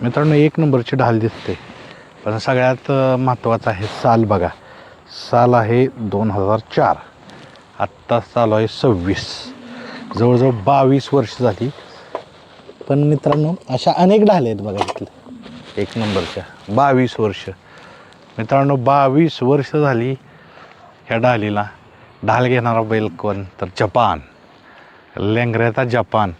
मित्रांनो एक नंबरची ढाल दिसते, पण सगळ्यात महत्त्वाचं आहे साल. बघा, साल आहे 2004, आत्ता चालू आहे 26, जवळजवळ 22 वर्ष झाली. पण मित्रांनो अशा अनेक ढाल आहेत बघा इथले एक नंबरच्या. 22 वर्ष मित्रांनो, 22 वर्ष झाली ह्या ढालीला. ढाल घेणारा बैल कोण तर जपान, लेंगऱ्याचा जपान.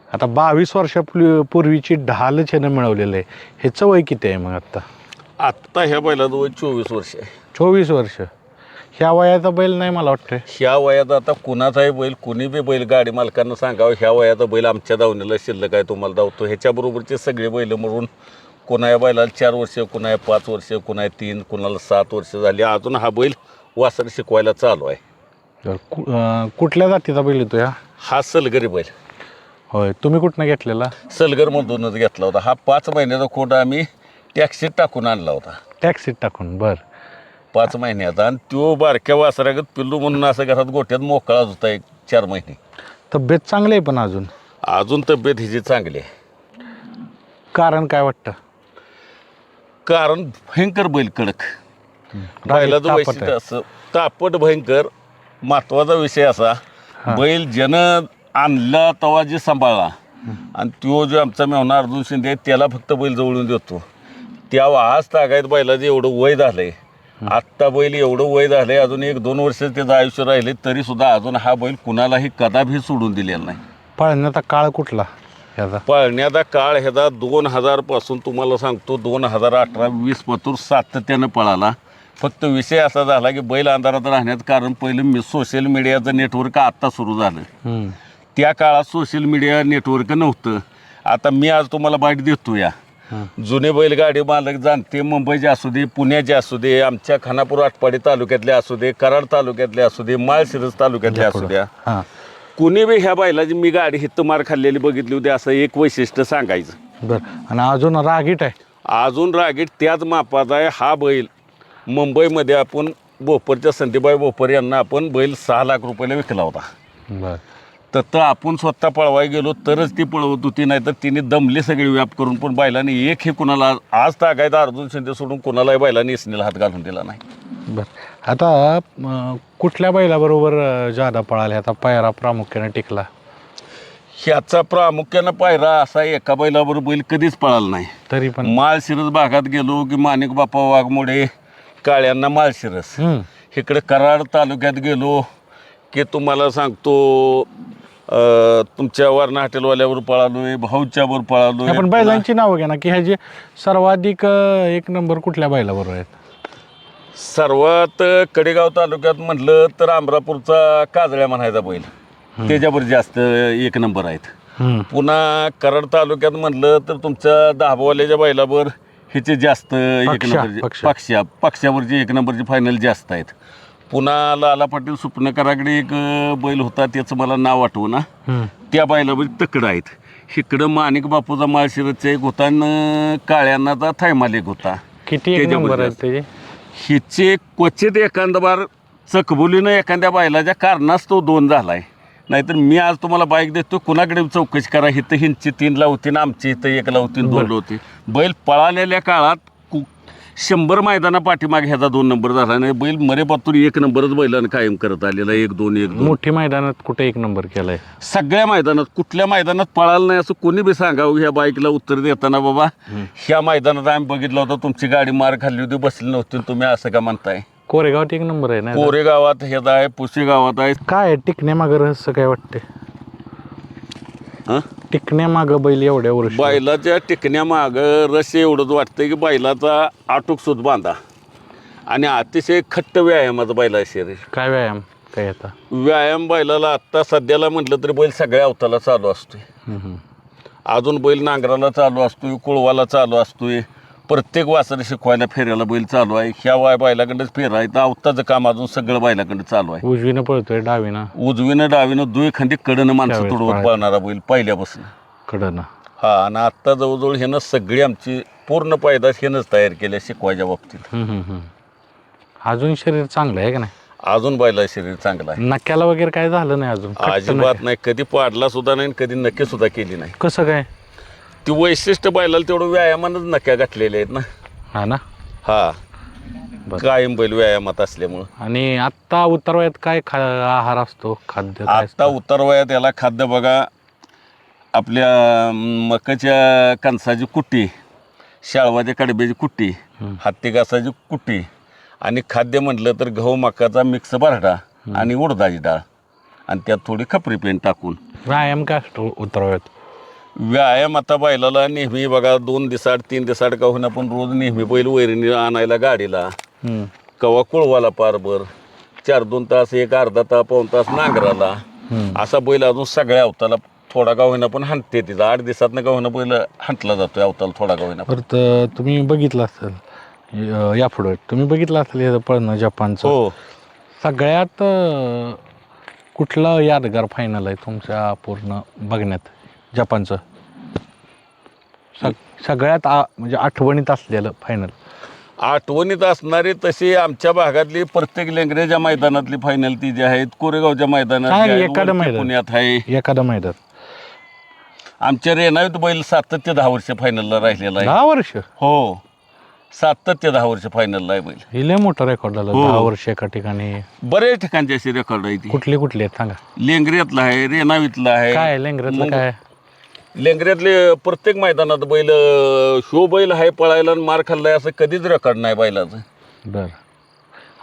आता 22 वर्षापूर्वीची ढालच ह्यानं मिळवलेलं आहे. ह्याचं वय किती आहे मग आत्ता? आत्ता ह्या बैलाचं वय 24 वर्ष आहे. 24 वर्ष. ह्या वयाचा बैल नाही मला वाटतं. ह्या वयात आता कुणाचाही बैल, कुणी बी बैल गाडी मालकांना सांगावं ह्या वयाचा बैल आमच्या दावणीला शिल्लक आहे, तुम्हाला धावतो. ह्याच्याबरोबरचे सगळे बैल म्हणून कोणा या बैलाला 4 वर्ष, कोणा 5 वर्ष, कोणा 3, कोणाला 7 वर्ष झाली. अजून हा बैल वासर शिकवायला चालू आहे. कुठल्या जातीचा बैल येतो या? हा सलगरी बैल. होय, तुम्ही कुठनं घेतलेला? सलगरमधूनच घेतला होता. हा 5 महिन्याचा खोट आम्ही टॅक्सीत टाकून आणला होता. टॅक्सीत टाकून? बरं. 5 महिन्याचा. आणि तो बारक्या वासरागत पिल्लू म्हणून असं घरात गोठ्यात मोकळाच होता 1-4 महिने. तब्येत चांगली आहे पण अजून तब्येत हिची चांगली आहे. कारण काय वाटतं? कारण भयंकर बैल कडक. बैलाचं वैशिष्ट्य असं तापट भयंकर. महत्वाचा विषय असा, बैल ज्यानं आणला तवा जे सांभाळला, आणि तो जो आमचा मेहना अर्जुन शिंदे त्याला फक्त बैल जवळून देतो. तेव्हा आज तागायत बैलाचं एवढं वय झालंय. आत्ता बैल एवढं वय झालंय, अजून 1-2 वर्ष त्याचं आयुष्य राहिले तरी सुद्धा अजून हा बैल कुणालाही कदापि सोडून दिलेला नाही. पाळण्याचा काळ कुठला ह्याचा? पाळण्याचा काळ ह्याचा 2000 पासून तुम्हाला सांगतो 2018-20 पासून सातत्यानं पळाला. फक्त विषय असा झाला की बैल अंधारात राहण्याचं कारण पहिलं सोशल मीडियाचं नेटवर्क आत्ता सुरू झालं. त्या काळात सोशल मीडिया नेटवर्क नव्हतं. आता मी आज तुम्हाला बाईट देतो या. जुने बैलगाडी मालक जाणते, मुंबईचे असू दे, पुण्याचे असू दे, आमच्या खानापूर आटपाडी तालुक्यातले असू दे, कराड तालुक्यातले असू दे, माळशिरस तालुक्यातले असू द्या, कुणी बी ह्या बैलाची मी गाडी हित मार खाल्लेली बघितली होती असं एक वैशिष्ट्य सांगायचं. बरं. आणि अजून रागीट आहे? अजून रागीट त्याच मापाचा आहे. हा बैल मुंबईमध्ये आपण बोपरच्या संदीपबाई बोपर यांना आपण बैल 6 लाख रुपयाला विकला होता. बरं. तर आपण स्वतः पळवाय गेलो तरच ती पळवत होती, नाही तर तिने दमले सगळे व्याप करून. पण बैलाने एक हे कुणाला आज तागायचा अर्जुन शिंदे सोडून कुणालाही बैलाने इसणीला हात घालून दिला नाही. बरं. आता कुठल्या बैलाबरोबर जादा पळाला ह्याचा पायरा प्रामुख्याने टिकला? ह्याचा प्रामुख्यानं पायरा असा एका बैलाबरोबर बैल कधीच पळाला नाही. तरी पण माळशिरस भागात गेलो की माणिक बापा वाघमोडे काळ्यांना माळशिरस, इकडे कराड तालुक्यात गेलो की तुम्हाला सांगतो तुमच्या वारणा हॉटेलवाल्यावर पळालोय, भाऊच्यावर पळालोय. पण बैलांची नावं घ्या ना, की ह्याचे सर्वाधिक एक नंबर कुठल्या बैलाबरोबर आहेत? सर्वात कडेगाव तालुक्यात म्हटलं तर अमरापूरचा काजळ्या म्हणायचा बैल, त्याच्यावर जास्त एक नंबर आहेत. पुन्हा कराड तालुक्यात म्हटलं तर तुमच्या दहाबवाल्याच्या बैलावर ह्याचे जास्त एक नंबर, पक्षावरची एक नंबरची फायनल जास्त आहेत. पुन्हा लाला पाटील सुपणकराकडे एक बैल होता, त्याचं मला नाव आठवं ना, त्या बैलावर तकडं आहेत. इकडं माणिक बापूचा माळशिरसचा एक होता आणि काळ्यांनाचा थायमाल एक होता. किती एक नंबर आहेत त्याचे? हिचे क्वचित एखादा बार चकबुलीनं एखाद्या बैलाच्या कारणास तो 2 झालाय. नाहीतर मी आज तुम्हाला बाईक देतो, कुणाकडे चौकशी करा. हिथं हिंची 3 लावती ना आमची इथं 1 लावती 2 लावती. बैल पळालेल्या काळात 100 मैदाना पाठीमागे ह्याचा 2 नंबर झाला नाही. बैल मरेपातून 1 नंबरच बैलानं कायम करत आलेला. 1-2 मोठी मैदानात कुठे 1 नंबर केलाय? सगळ्या मैदानात. कुठल्या मैदानात पळालं नाही असं कोणी बी सांगावं ह्या बाईकला उत्तर देताना, बाबा ह्या मैदानात आम्ही बघितलं होतं, तुमची गाडी मार खाल्ली होती, बसली नव्हती, तुम्ही असं का म्हणताय? कोरेगावात 1 नंबर आहे ना? कोरेगावात ह्याचा आहे, पुसे गावात आहे. काय टिकण्यामागं रहस्य काय वाटते? टिकण्यामागं बैल एवढ्या वर्ष? बैलाच्या टिकण्यामागं रहस्य एवढंच वाटतं की बैलाचा आटूक सुत बांधा आणि अतिशय खट्ट व्यायामाचं बैला शरीर. काय व्यायाम काय आता? व्यायाम बैलाला आत्ता सध्याला म्हटलं तरी बैल सगळ्या अवताला चालू असतोय. अजून बैल नांगराला चालू असतोय, कुळवाला चालू असतोय, प्रत्येक वासर शिकवायला फेऱ्याला बैल चालू आहे. ह्या बैलाकडंच फेरा आहे. तर अवताचं काम अजून सगळं बैलाकडं चालू आहे. उजवीनं पळतोय डावीनं? उजवीनं डावीनं 2 खांदी कडनं माणसं तुडवत पळणारा बैल पहिल्यापासून कडनं. हा. आणि आत्ता जवळजवळ ह्यानं सगळी आमची पूर्ण पायदास ह्यानंच तयार केल्या शिकवायच्या बाबतीत. अजून शरीर चांगलं आहे का नाही? अजून बैला शरीर चांगलं आहे. नक्याला वगैरे काय झालं नाही अजून? अजिबात नाही. कधी पाडला सुद्धा नाही, कधी नक्की सुद्धा केली नाही. कसं काय? ती वैशिष्ट्य बैलाला तेवढं व्यायामानच नक्या घातलेले आहेत ना. हा ना. हा बरं. कायम बैल व्यायामात असल्यामुळं. आणि आत्ता उतरवयात काय आहार असतो, खाद्य काय आता असतं? उतरवयात याला खाद्य बघा, आपल्या मकाच्या कणसाची कुट्टी, शाळवाच्या कडब्याची कुट्टी, हत्ती घासाची कुट्टी आणि खाद्य म्हटलं तर गहू मकाचा मिक्स बरडा आणि उडदाची डाळ आणि त्यात थोडी खपरी पेंड टाकून. व्यायाम काय असतो उतरवयात? व्यायाम आता बैलाला नेहमी बघा 2 दिवसाआड 3 दिवसाआड का होईना पण रोज नेहमी बैल वैरणीला आणायला गाडीला, कवा कुळवाला पारभर 4-2 तास, 1 अर्धा तास, पाऊण तास नांगराला, असा बैल अजून सगळ्या अवताला थोडा का होईना पण हाणते. तिथं 8 दिवसात का होईना बैल हांटला जातोय अवताला थोडा का होईना. परत तुम्ही बघितलं असेल यापुढे तुम्ही बघितलं असेल हे पळणं जपानचं. हो. सगळ्यात कुठलं यादगार फायनल आहे तुमच्या पूर्ण बघण्यात जपानचं? सगळ्यात म्हणजे आठवणीत असलेलं फायनल? आठवणीत असणारी तशी आमच्या भागातली प्रत्येक लेंगरेच्या मैदानातली फायनल ती जी आहेत, कोरेगावच्या मैदानात जी आहे, एखादं वरती मैदान पुण्यात आहे. एखादं मैदान आमच्या रेणावीत बैल 7 ते 10 वर्ष फायनलला राहिलेला आहे. 10 वर्ष? हो, 7 ते 10 वर्ष फायनलला आहे बैल. हे लय मोठं रेकॉर्ड झालं. हो. 10 वर्ष एका ठिकाणी. बरेच ठिकाणची अशी रेकॉर्ड आहे ती. कुठली कुठली आहेत सांगा? लेंगऱ्यातला आहे, रेणावीतला आहे. काय लेंगरातलं काय? लेंगऱ्यातले प्रत्येक मैदानात बैल शो बैल आहे पळायला आणि मार खाल्लाय असं कधीच रेकॉर्ड नाही बैलाचं. बर.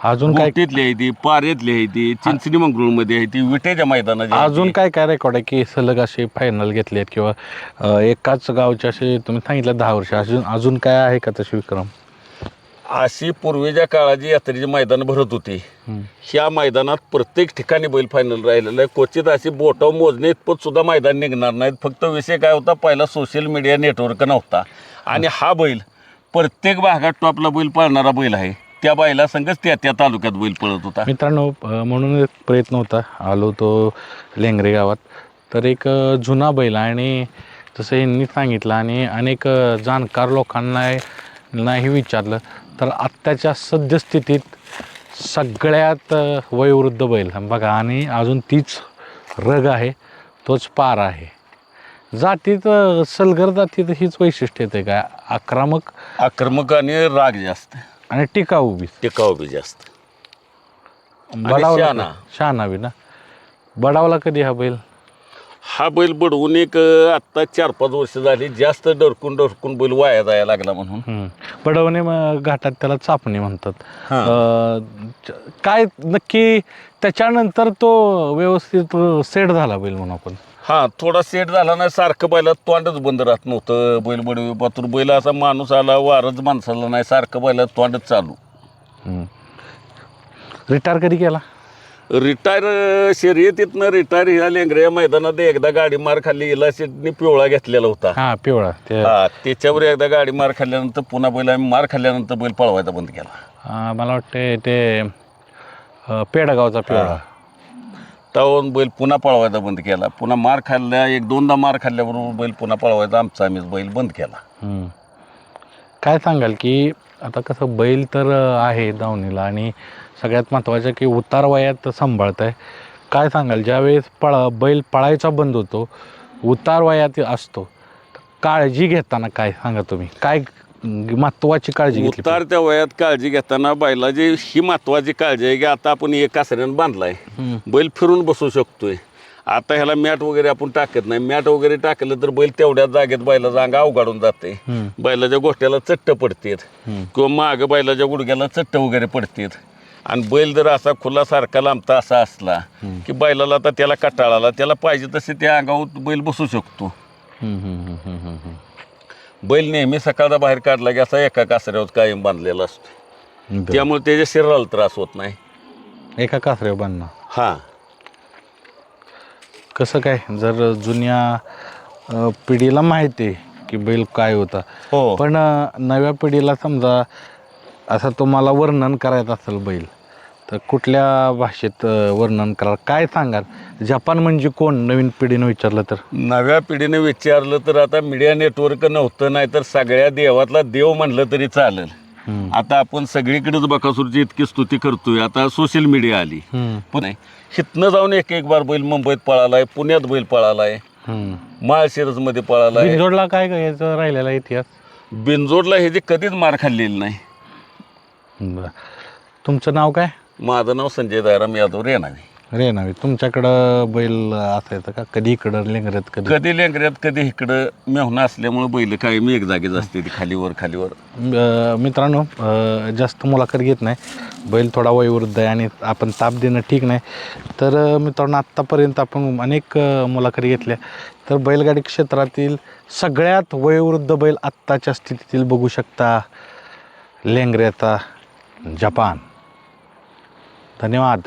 अजून काय गोटीतली आहे ती, पारेतली आहे ती, चिंचणी मंगरुळमध्ये आहे ती, विटेच्या मैदानाची आहे अजून ती. काय काय रेकॉर्ड आहे की सलग असे फायनल घेतले आहेत किंवा एकाच गावचे असे तुम्ही सांगितलं 10 वर्ष, अजून काय आहे का तशी विक्रम? अशी पूर्वीच्या काळाची यात्रेची मैदान भरत होती. ह्या मैदानात प्रत्येक ठिकाणी बैल फायनल राहिलेला आहे. क्वचित अशी बोटाव मोजणे इतपत सुद्धा मैदान निघणार नाहीत. फक्त विषय काय होता, पहिला सोशल मीडिया नेटवर्क नव्हता आणि हा बैल प्रत्येक भागात टॉपला बैल पळणारा बैल आहे. त्या बैला संगच त्या तालुक्यात बैल पळत होता. मित्रांनो, म्हणून एक प्रयत्न होता, आलो तो लेंगरे गावात, तर एक जुना बैल आणि जसं यांनी सांगितलं आणि अनेक जाणकार लोकांनाही विचारलं तर आत्ताच्या सद्यस्थितीत सगळ्यात वयोवृद्ध बैल बघा आणि अजून तीच रग आहे, तोच पार आहे. जातीत सलगर जातीत हीच वैशिष्ट्य येते काय? आक्रमक आणि राग जास्त आणि टिकाऊ बी. टिकाऊ बी जास्त. बडावला शहाणा बी ना. बडावला कधी हा बैल? हा बैल बडवून एक आत्ता 4-5 वर्ष झाली. जास्त डरकून बैल वाया जायला लागला म्हणून. बडवणे घाटात त्याला चापणे म्हणतात. काय नक्की त्याच्यानंतर तो व्यवस्थित सेट झाला बैल म्हणून आपण? हा, थोडा सेट झाला नाही. सारखं बैलात तोंडच बंद राहत नव्हतं. बैल बडवी पातूर बैल असा माणूस आला वारच माणसाला नाही, सारखं बैलात तोंडच चालू. रिटायर कधी केला? रिटायर शर्यतीतनं रिटायर ह्या लेंगऱ्या मैदानात एकदा गाडी मार खाल्ली, इला शेटनी पिवळा घेतलेला होता. हा, पिवळा. हा, त्याच्यावर एकदा गाडी मार खाल्ल्यानंतर पुन्हा बैल आम्ही मार खाल्ल्यानंतर बैल पळवायचा बंद केला. मला वाटतं ते पेडगावचा पिवळा. त्यावरून बैल पुन्हा पळवायचा बंद केला. पुन्हा मार खाल्ल्या 1-2दा मार खाल्ल्याबरोबर बैल पुन्हा पळवायचा आमचा आम्हीच बैल बंद केला. काय सांगाल की आता कसं बैल तर आहे दावणीला आणि सगळ्यात महत्त्वाचं की उतार वयात सांभाळत आहे. काय सांगाल ज्यावेळेस बैल पळायचा बंद होतो, उतार वयात असतो, काळजी घेताना काय सांगा तुम्ही? काय महत्त्वाची काळजी घेतली? उतारत्या वयात काळजी घेताना बैलाची ही महत्त्वाची काळजी आहे की आता आपण एक कासऱ्यानं बांधलाय, बैल फिरून बसू शकतोय. आता ह्याला मॅट वगैरे आपण टाकत नाही. मॅट वगैरे टाकलं तर बैल तेवढ्याच जागेत बैलाचा अंग अवघडून जाते. बैलाच्या गोष्ट्याला चट्ट पडतेत किंवा मागं बैलाच्या गुडघ्याला चट्ट वगैरे पडतेत. आणि बैल जर असा खुला सारखा लांबता असा असला की बैलाला आता त्याला कटाळाला त्याला पाहिजे तसे त्या अंगावर बैल बसू शकतो. बैल नेहमी सकाळचा बाहेर काढला की असा एका कासऱ्यावर कायम बांधलेला असतो. त्यामुळे त्याच्या शरीराला त्रास होत नाही. एका कासऱ्यावर बांधणं. हा, कसं काय जर जुन्या पिढीला माहिती आहे की बैल काय होता, हो, पण नव्या पिढीला समजा असं तुम्हाला वर्णन करायचं असेल बैल तर कुठल्या भाषेत वर्णन करा? काय सांगाल? जपान म्हणजे कोण नवीन पिढीनं विचारलं तर? नव्या पिढीने विचारलं तर आता मीडिया नेटवर्क नव्हतं, नाही तर सगळ्या देवातला देव म्हणलं तरी चालेल. आता आपण सगळीकडेच बकासूरची इतकी स्तुती करतोय. आता सोशल मीडिया आली पण हितनं जाऊन एक बार बैल मुंबईत पळालाय, पुण्यात बैल पळालाय. माळशिरसमध्ये पळाला आहे. बिनजोडला काय काय याचा राहिलेला इतिहास? बिनजोडला हे जे कधीच मार खाल्लेली नाही. बरं. तुमचं नाव काय? माझं नाव संजय दयाराम यादव रेणावी. रेनावी. तुमच्याकडं बैल असायचं का? कधी इकडं लेंगऱ्यात कधी लेंगऱ्यात कधी इकडं मेहुणा असल्यामुळे बैल काय मी एक जागेच असते ती खालीवर खालीवर. मित्रांनो, जास्त मुलाखत घेत नाही, बैल थोडा वयोवृद्ध आहे आणि आपण ताप देणं ठीक नाही. तर मित्रांनो, आत्तापर्यंत आपण अनेक मुलाखती घेतल्या. तर बैलगाडी क्षेत्रातील सगळ्यात वयोवृद्ध बैल आत्ताच्या स्थितीतील बघू शकता, लेंगऱ्याचा जपान. धन्यवाद.